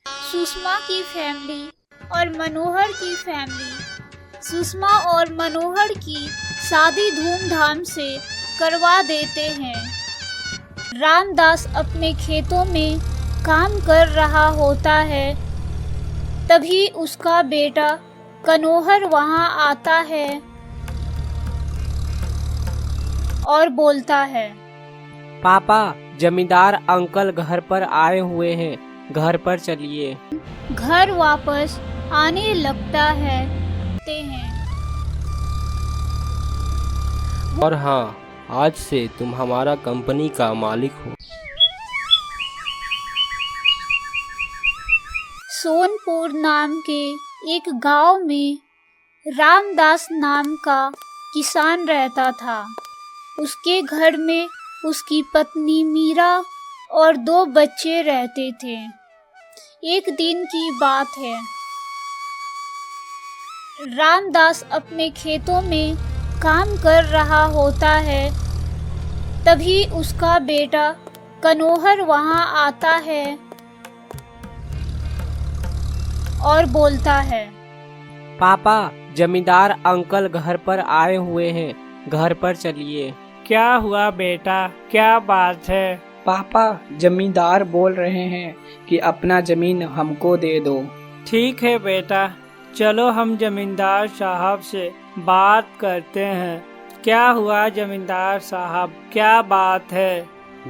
सुषमा की फैमिली और मनोहर की फैमिली सुषमा और मनोहर की शादी धूमधाम से करवा देते हैं। रामदास अपने खेतों में काम कर रहा होता है, तभी उसका बेटा कनोहर वहां आता है और बोलता है, पापा, जमींदार अंकल घर पर आए हुए हैं, घर पर चलिए। घर वापस आने लगता है। और हाँ, आज से तुम हमारा कंपनी का मालिक हो। सोनपुर नाम के एक गांव में रामदास नाम का किसान रहता था। उसके घर में उसकी पत्नी मीरा और 2 बच्चे रहते थे। एक दिन की बात है, रामदास अपने खेतों में काम कर रहा होता है, तभी उसका बेटा कनोहर वहां आता है और बोलता है, पापा, जमींदार अंकल घर पर आए हुए हैं, घर पर चलिए। क्या हुआ बेटा, क्या बात है? पापा, जमींदार बोल रहे हैं कि अपना जमीन हमको दे दो। ठीक है बेटा, चलो हम जमींदार साहब से बात करते हैं। क्या हुआ जमींदार साहब, क्या बात है?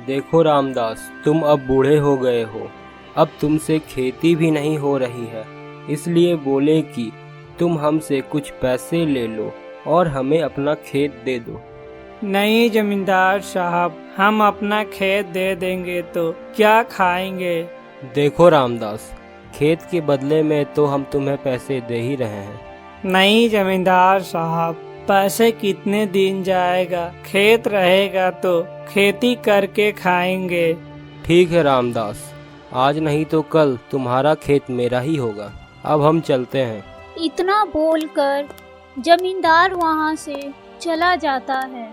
देखो रामदास, तुम अब बूढ़े हो गए हो, अब तुमसे खेती भी नहीं हो रही है, इसलिए बोले कि तुम हमसे कुछ पैसे ले लो और हमें अपना खेत दे दो। नहीं जमींदार साहब, हम अपना खेत दे देंगे तो क्या खाएंगे? देखो रामदास, खेत के बदले में तो हम तुम्हें पैसे दे ही रहे हैं। नहीं जमींदार साहब, पैसे कितने दिन जाएगा, खेत रहेगा तो खेती करके खाएंगे। ठीक है रामदास, आज नहीं तो कल तुम्हारा खेत मेरा ही होगा। अब हम चलते हैं। इतना बोलकर जमींदार वहां से चला जाता है।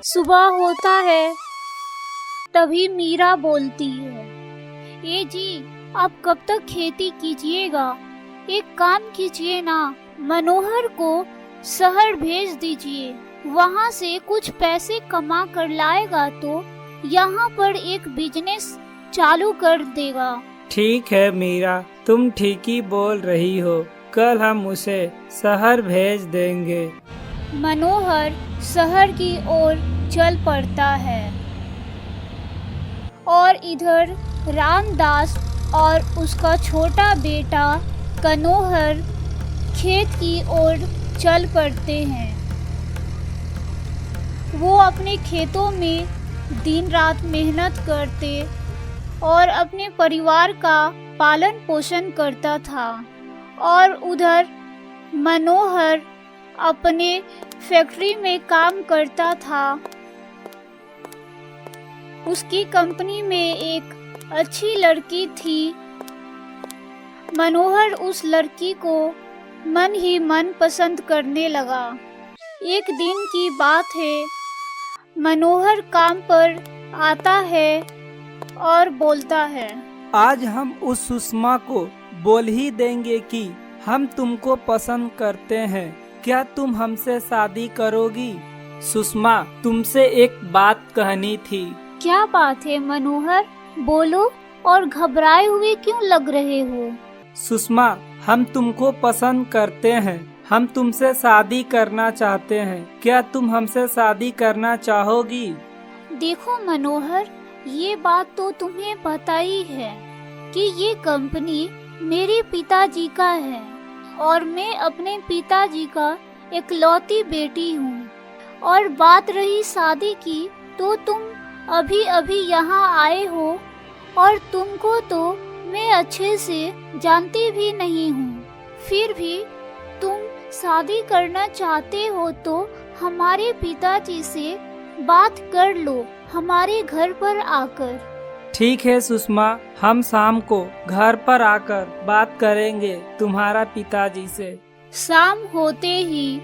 सुबह होता है, तभी मीरा बोलती है, ए जी, आप कब तक खेती कीजिएगा? एक काम कीजिए ना, मनोहर को शहर भेज दीजिए, वहाँ से कुछ पैसे कमा कर लाएगा तो यहाँ पर एक बिजनेस चालू कर देगा। ठीक है मीरा, तुम ठीक ही बोल रही हो, कल हम उसे शहर भेज देंगे। मनोहर शहर की ओर चल पड़ता है और इधर रामदास और उसका छोटा बेटा कनोहर खेत की ओर चल पड़ते हैं। वो अपने खेतों में दिन रात मेहनत करते और अपने परिवार का पालन पोषण करता था, और उधर मनोहर अपने फैक्ट्री में काम करता था। उसकी कंपनी में एक अच्छी लड़की थी। मनोहर उस लड़की को मन ही मन पसंद करने लगा। एक दिन की बात है, मनोहर काम पर आता है और बोलता है, आज हम उस सुषमा को बोल ही देंगे कि हम तुमको पसंद करते हैं, क्या तुम हमसे शादी करोगी? सुषमा, तुमसे एक बात कहनी थी। क्या बात है मनोहर, बोलो, और घबराए हुए क्यों लग रहे हो? सुषमा, हम तुमको पसंद करते हैं, हम तुमसे शादी करना चाहते हैं, क्या तुम हमसे शादी करना चाहोगी? देखो मनोहर, ये बात तो तुम्हें पता ही है कि ये कंपनी मेरे पिताजी का है और मैं अपने पिताजी का इकलौती बेटी हूँ। और बात रही शादी की, तो तुम अभी अभी यहाँ आए हो और तुमको तो मैं अच्छे से जानती भी नहीं हूँ। फिर भी तुम शादी करना चाहते हो तो हमारे पिताजी से बात कर लो, हमारे घर पर आकर। ठीक है सुषमा, हम शाम को घर पर आकर बात करेंगे तुम्हारा पिताजी से। शाम होते ही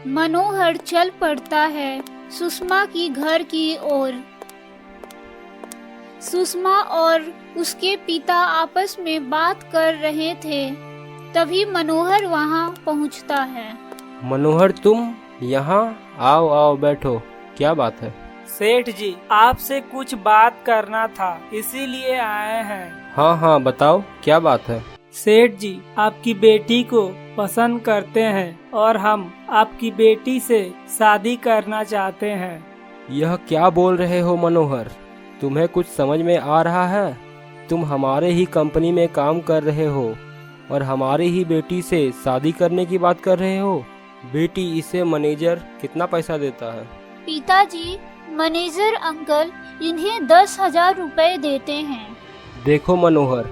मनोहर चल पड़ता है सुषमा की घर की ओर। सुषमा और उसके पिता आपस में बात कर रहे थे, तभी मनोहर वहां पहुंचता है। मनोहर, तुम यहाँ आओ आओ बैठो, क्या बात है? सेठ जी, आपसे कुछ बात करना था, इसीलिए आए हैं। हाँ हाँ बताओ, क्या बात है? सेठ जी, आपकी बेटी को पसंद करते हैं और हम आपकी बेटी से शादी करना चाहते हैं। यह क्या बोल रहे हो मनोहर? तुम्हें कुछ समझ में आ रहा है? तुम हमारे ही कंपनी में काम कर रहे हो और हमारी ही बेटी से शादी करने की बात कर रहे हो। बेटी, इसे मैनेजर कितना पैसा देता है? पिताजी, मैनेजर अंकल इन्हें 10,000 रुपए देते हैं। देखो मनोहर,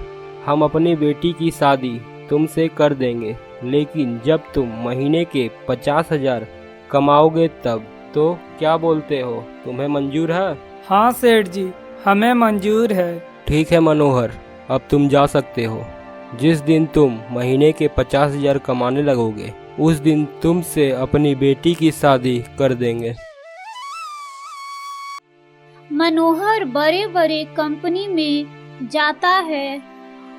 हम अपनी बेटी की शादी तुमसे कर देंगे, लेकिन जब तुम महीने के 50,000 कमाओगे तब। तो क्या बोलते हो, तुम्हें मंजूर है? हाँ सेठ जी, हमें मंजूर है। ठीक है मनोहर, अब तुम जा सकते हो। जिस दिन तुम महीने के 50,000 कमाने लगोगे, उस दिन तुमसे अपनी बेटी की शादी कर देंगे। मनोहर बड़े बड़े कंपनी में जाता है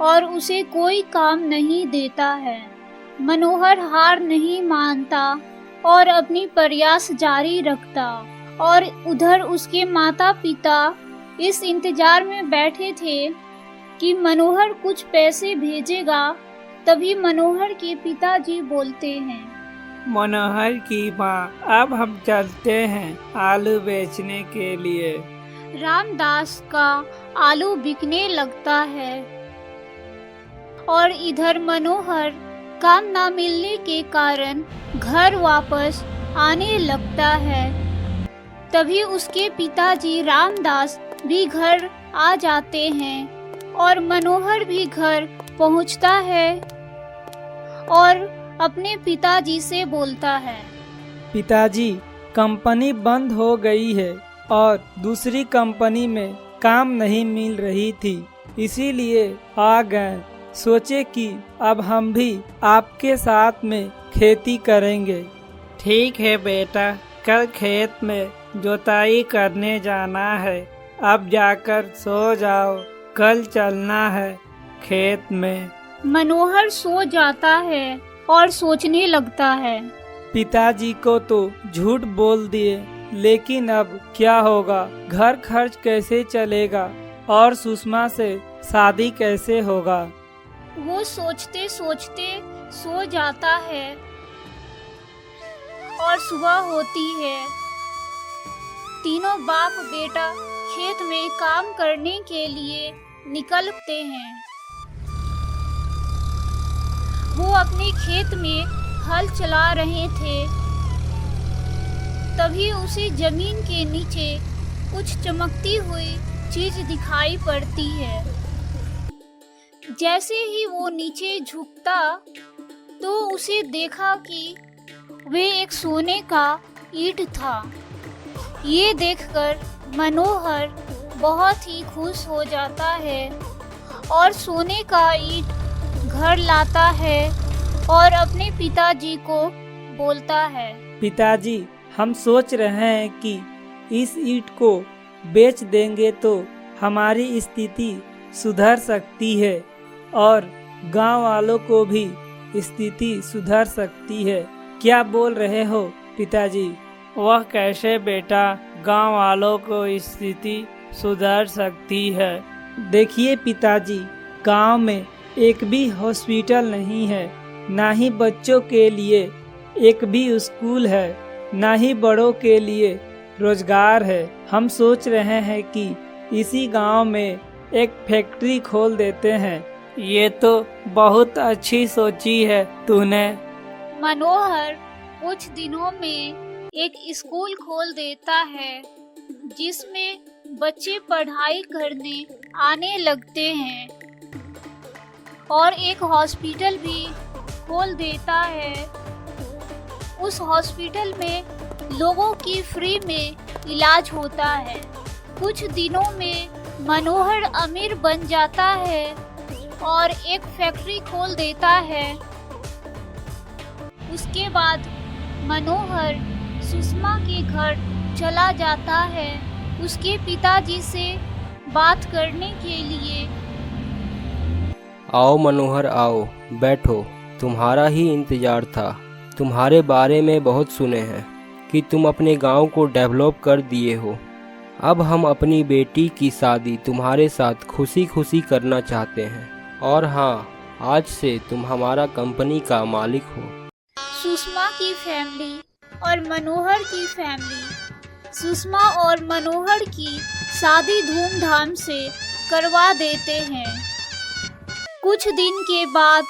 और उसे कोई काम नहीं देता है। मनोहर हार नहीं मानता और अपनी प्रयास जारी रखता, और उधर उसके माता पिता इस इंतजार में बैठे थे कि मनोहर कुछ पैसे भेजेगा। तभी मनोहर के पिताजी बोलते हैं, मनोहर की माँ, अब हम चलते हैं आलू बेचने के लिए। रामदास का आलू बिकने लगता है और इधर मनोहर काम ना मिलने के कारण घर वापस आने लगता है। तभी उसके पिताजी रामदास भी घर आ जाते हैं और मनोहर भी घर पहुंचता है और अपने पिताजी से बोलता है, पिताजी, कंपनी बंद हो गई है और दूसरी कंपनी में काम नहीं मिल रही थी, इसीलिए आ गए। सोचे कि अब हम भी आपके साथ में खेती करेंगे। ठीक है बेटा, कल खेत में जोताई करने जाना है, अब जाकर सो जाओ, कल चलना है खेत में। मनोहर सो जाता है और सोचने लगता है, पिताजी को तो झूठ बोल दिए, लेकिन अब क्या होगा, घर खर्च कैसे चलेगा और सुषमा से शादी कैसे होगा। वो सोचते सोचते सो जाता है और सुबह होती है। तीनों बाप बेटा खेत में काम करने के लिए निकलते हैं। वो अपने खेत में हल चला रहे थे, तभी उसे जमीन के नीचे कुछ चमकती हुई चीज दिखाई पड़ती है। जैसे ही वो नीचे झुकता तो उसे देखा कि वे एक सोने का ईंट था। ये देखकर मनोहर बहुत ही खुश हो जाता है और सोने का ईंट घर लाता है और अपने पिताजी को बोलता है, पिताजी, हम सोच रहे हैं कि इस ईंट को बेच देंगे तो हमारी स्थिति सुधर सकती है और गांव वालों को भी स्थिति सुधर सकती है। क्या बोल रहे हो पिताजी? वह कैसे बेटा, गांव वालों को स्थिति सुधर सकती है? देखिए पिताजी, गांव में एक भी हॉस्पिटल नहीं है, ना ही बच्चों के लिए एक भी स्कूल है, ना ही बड़ों के लिए रोजगार है। हम सोच रहे हैं कि इसी गांव में एक फैक्ट्री खोल देते हैं। ये तो बहुत अच्छी सोची है तूने। मनोहर कुछ दिनों में एक स्कूल खोल देता है जिसमें बच्चे पढ़ाई करने आने लगते हैं और एक हॉस्पिटल भी खोल देता है। उस हॉस्पिटल में लोगों की फ्री में इलाज होता है। कुछ दिनों में मनोहर अमीर बन जाता है और एक फैक्ट्री खोल देता है। उसके बाद मनोहर सुषमा के घर चला जाता है। उसके पिताजी से बात करने के लिए। आओ मनोहर आओ, बैठो। तुम्हारा ही इंतजार था। तुम्हारे बारे में बहुत सुने हैं कि तुम अपने गांव को डेवलप कर दिए हो। अब हम अपनी बेटी की शादी तुम्हारे साथ खुशी खुशी करना चाहते हैं। और हाँ, आज से तुम हमारा कंपनी का मालिक हो। सुषमा की फैमिली और मनोहर की फैमिली सुषमा और मनोहर की शादी धूमधाम से करवा देते हैं। कुछ दिन के बाद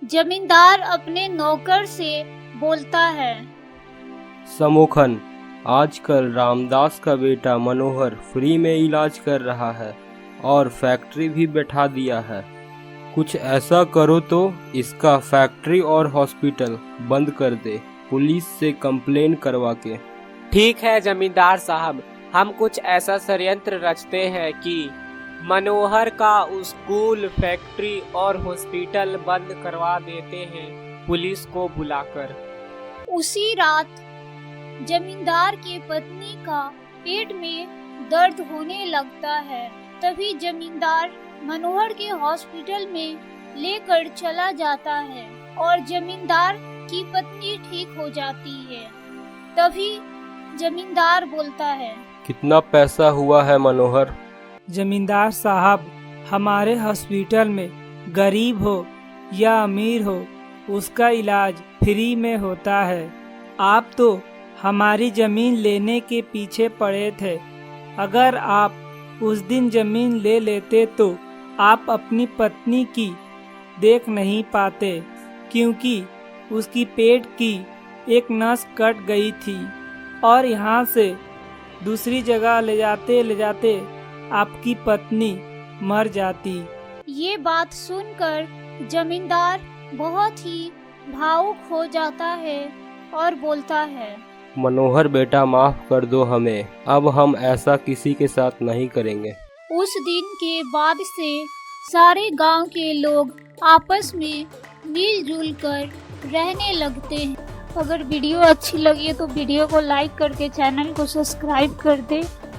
जमींदार अपने नौकर से बोलता है, समोखन, आजकल रामदास का बेटा मनोहर फ्री में इलाज कर रहा है और फैक्ट्री भी बैठा दिया है। कुछ ऐसा करो तो इसका फैक्ट्री और हॉस्पिटल बंद कर दे, पुलिस से कंप्लेन करवा के। ठीक है जमींदार साहब, हम कुछ ऐसा षड्यंत्र रचते हैं कि मनोहर का स्कूल, फैक्ट्री और हॉस्पिटल बंद करवा देते हैं पुलिस को बुलाकर। उसी रात जमींदार के पत्नी का पेट में दर्द होने लगता है। तभी जमींदार मनोहर के हॉस्पिटल में लेकर चला जाता है और जमींदार की पत्नी ठीक हो जाती है। तभी जमींदार बोलता है, कितना पैसा हुआ है मनोहर? जमींदार साहब, हमारे हॉस्पिटल में गरीब हो या अमीर हो, उसका इलाज फ्री में होता है। आप तो हमारी जमीन लेने के पीछे पड़े थे। अगर आप उस दिन जमीन ले लेते तो आप अपनी पत्नी की देख नहीं पाते, क्योंकि उसकी पेट की एक नस कट गई थी और यहाँ से दूसरी जगह ले जाते आपकी पत्नी मर जाती। ये बात सुनकर जमींदार बहुत ही भावुक हो जाता है और बोलता है, मनोहर बेटा, माफ कर दो हमें। अब हम ऐसा किसी के साथ नहीं करेंगे। उस दिन के बाद से सारे गांव के लोग आपस में मिलजुल कर रहने लगते हैं। अगर वीडियो अच्छी लगी तो वीडियो को लाइक करके चैनल को सब्सक्राइब कर दे।